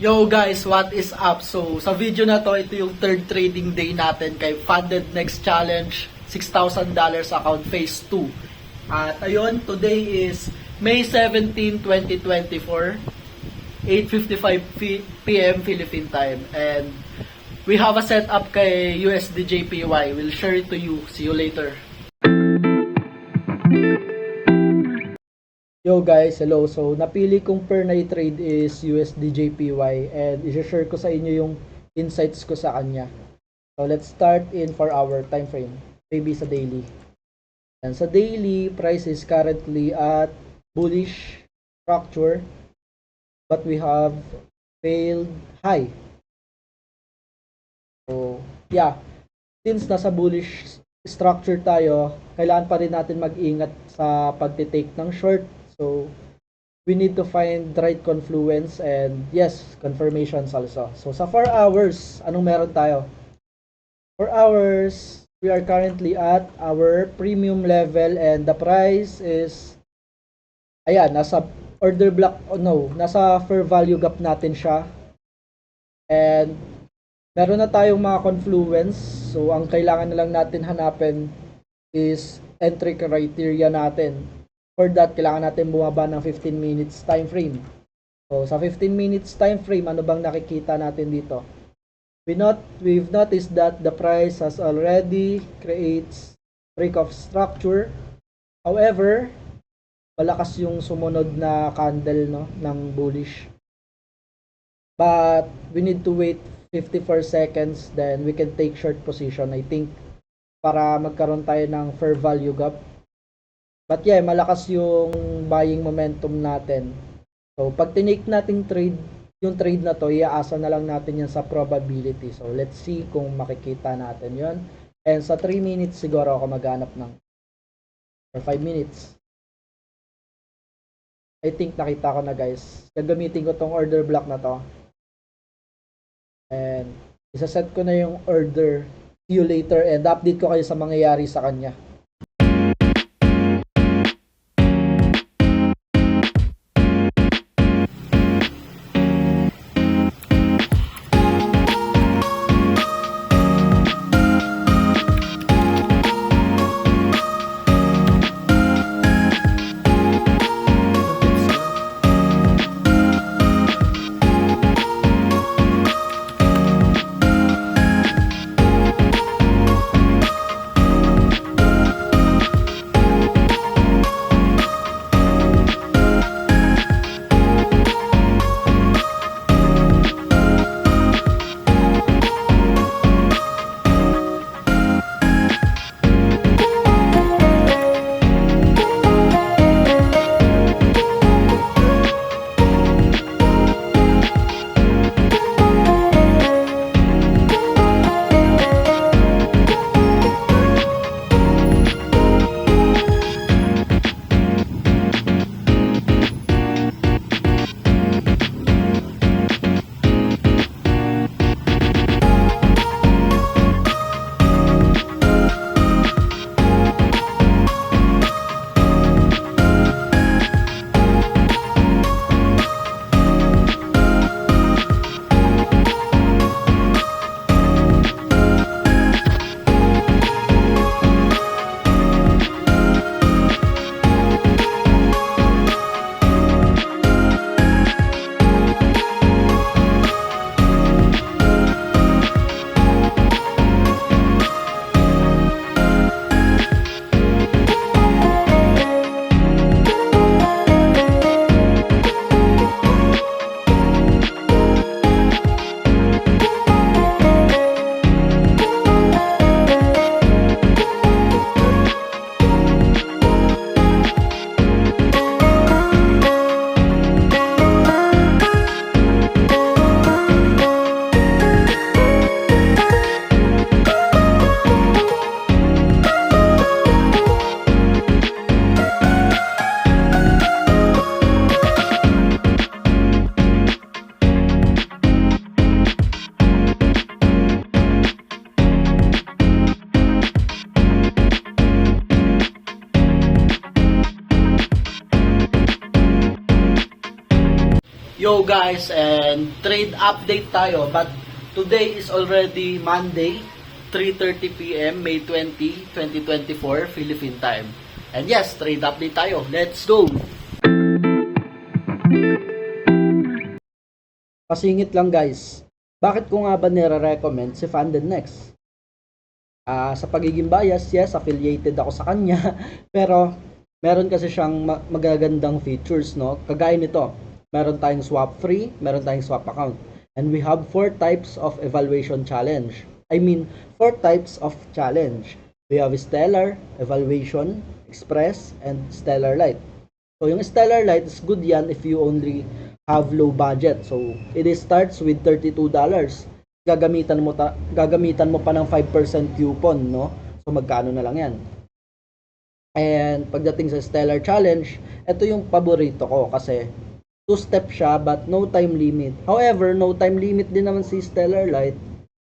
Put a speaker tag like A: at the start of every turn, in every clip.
A: Yo guys, what is up? So, sa video na to, ito yung third trading day natin kay Funded Next Challenge $6,000 account phase 2. At ayun, today is May 17, 2024, 8:55 p.m. Philippine time. And we have a setup kay USD JPY. We'll share it to you. See you later. Yo guys, hello. So, napili kong per night trade is USD JPY and i-share ko sa inyo yung insights ko sa kanya. So, let's start in 4-hour time frame. Maybe sa daily. And sa daily, price is currently at bullish structure but we have failed high. So, yeah. Since nasa bullish structure tayo, kailangan pa rin natin mag-ingat sa pagtitake ng short. So, we need to find right confluence and yes, confirmations also. So, sa 4 hours, anong meron tayo? 4 hours, we are currently at our premium level and the price is, ayan, nasa order block, nasa fair value gap natin siya. And, meron na tayong mga confluence. So, ang kailangan na lang natin hanapin is entry criteria natin. For that, kailangan natin bumaba ng 15 minutes time frame. So, sa 15 minutes time frame, ano bang nakikita natin dito? We've noticed that the price has already creates break of structure. However, malakas yung sumunod na candle ng bullish. But we need to wait 54 seconds, then we can take short position, I think, para magkaroon tayo ng fair value gap. But yeah, malakas yung buying momentum natin. So, pag tinake nating trade, yung trade na to, iaasa na lang natin yan sa probability. So, let's see kung makikita natin yon. And sa 3 minutes, siguro ako maghanap ng, or 5 minutes. I think nakita ko na guys. Gagamitin ko tong order block na to. And, isaset ko na yung order. See you later and update ko kayo sa mangyayari sa kanya. Yo guys, and trade update tayo, but today is already Monday, 3:30 p.m. May 20, 2024 Philippine time. And yes, trade update tayo. Let's go. Pasingit lang guys. Bakit ko nga ba nire-recommend si Funded Next? Sa pagiging bias, yes, affiliated ako sa kanya, pero meron kasi siyang magagandang features, no? Kagaya nito, meron tayong swap free, meron tayong swap account. And we have 4 types of evaluation challenge. I mean, 4 types of challenge. We have Stellar, Evaluation, Express, and Stellar Lite. So, yung Stellar Lite is good yan if you only have low budget. So, it starts with $32. Gagamitan mo pa ng 5% coupon, no? So, magkano na lang yan? And pagdating sa Stellar Challenge, ito yung paborito ko kasi 2-step siya but no time limit. However, no time limit din naman si Stellar Lite.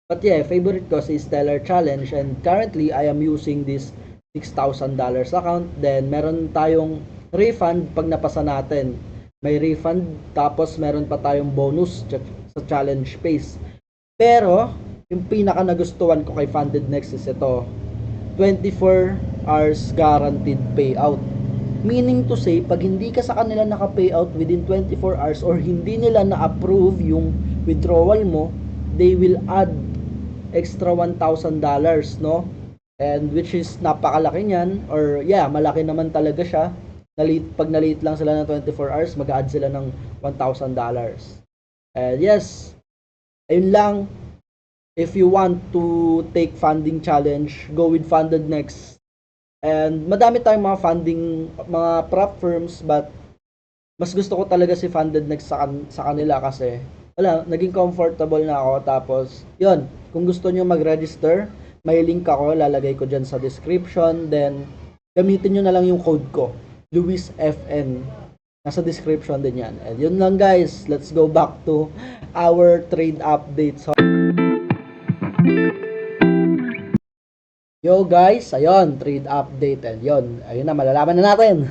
A: But yeah, favorite ko si Stellar Challenge, and currently I am using this $6,000 account. Then meron tayong refund pag napasa natin. May refund, tapos meron pa tayong bonus sa challenge phase. Pero yung pinaka nagustuhan ko kay Funded Next is ito, 24 hours guaranteed payout. Meaning to say, pag hindi ka sa kanila naka-payout within 24 hours or hindi nila na-approve yung withdrawal mo, they will add extra $1,000, no? And which is napakalaki niyan, or yeah, malaki naman talaga siya. Pag na-late lang sila ng 24 hours, mag-add sila ng $1,000. And yes, ayun lang. If you want to take funding challenge, go with Funded Next. And madami tayong mga funding, mga prop firms, but mas gusto ko talaga si Funded Next sa kanila kasi wala, naging comfortable na ako. Tapos, yun, kung gusto nyo mag-register, may link ako, lalagay ko dyan sa description. Then, gamitin nyo na lang yung code ko, LuisFN. Nasa description din yan. And yun lang guys, let's go back to our trade updates. Yo guys, ayun, trade update, and yun, ayun na, malalaman na natin.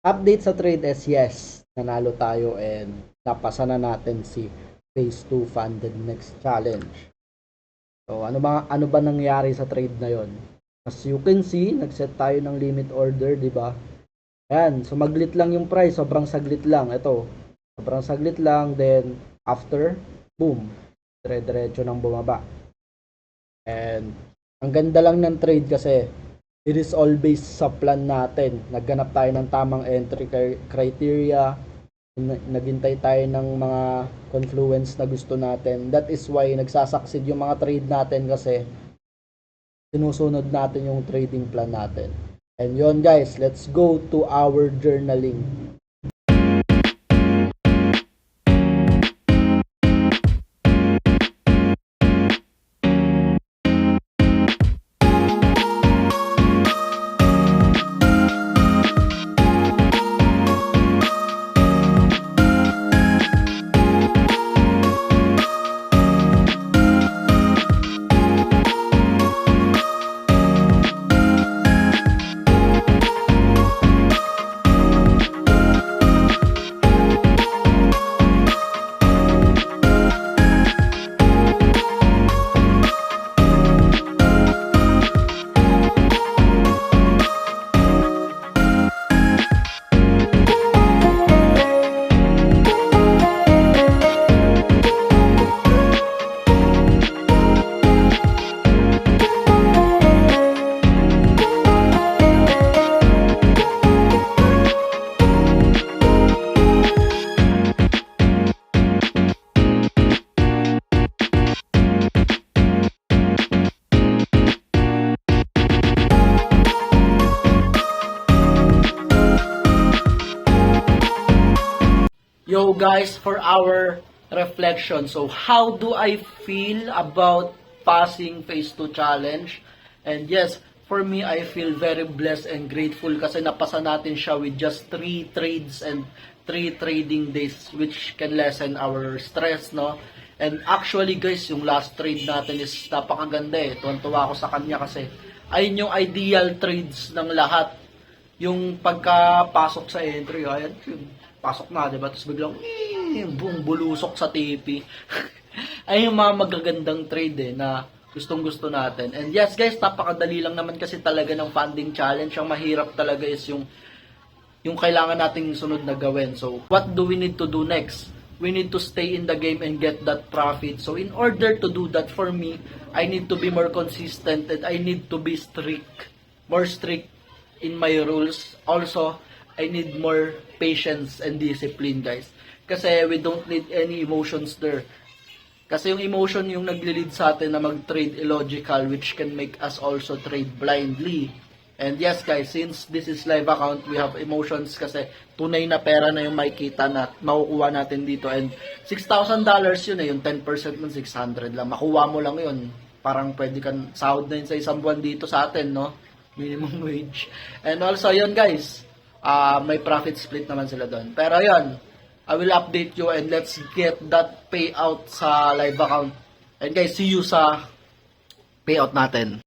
A: Update sa trade is yes, nanalo tayo and napasa na natin si Phase 2 Funded Next Challenge. So, ano ba nangyari sa trade na yon? As you can see, nag-set tayo ng limit order, di ba? Ayan, sumaglit lang yung price, sobrang saglit lang. Ito, sobrang saglit lang, then after, boom, dire-diretso nang bumaba. And ang ganda lang ng trade kasi it is all based sa plan natin. Nagganap tayo ng tamang entry criteria, naghintay tayo ng mga confluence na gusto natin. That is why nagsasucceed yung mga trade natin kasi sinusunod natin yung trading plan natin. And yon guys, let's go to our journaling. Yo guys, for our reflection. So, how do I feel about passing Phase 2 Challenge? And yes, for me, I feel very blessed and grateful kasi napasa natin siya with just 3 trades and 3 trading days, which can lessen our stress, no? And actually guys, yung last trade natin is napakaganda eh. Tuwan-tuwa ako sa kanya kasi ayun yung ideal trades ng lahat. Yung pagkapasok sa entry, ayan, pasok na, diba? Tapos biglang,
B: yung buong bulusok sa TP. Ay yung mga magagandang trade na gustong-gusto natin. And yes guys, napakadali lang naman kasi talaga ng funding challenge. Ang mahirap talaga is yung kailangan nating sunod na gawin. So, what do we need to do next? We need to stay in the game and get that profit. So, in order to do that for me, I need to be more consistent and I need to be more strict in my rules. Also, I need more patience and discipline, guys. Kasi we don't need any emotions there. Kasi yung emotion yung nagli-lead sa atin na mag-trade illogical, which can make us also trade blindly. And yes guys, since this is live account, we have emotions kasi tunay na pera na yung makikita na makukuha natin dito. And $6,000 yun yung 10% ng 600 lang. Makuha mo lang yun. Parang pwede kan sahod na yun sa isang buwan dito sa atin, no? Minimum wage. And also yun guys, may profit split naman sila doon. Pero yun, I will update you and let's get that payout sa live account. And guys, see you sa payout natin.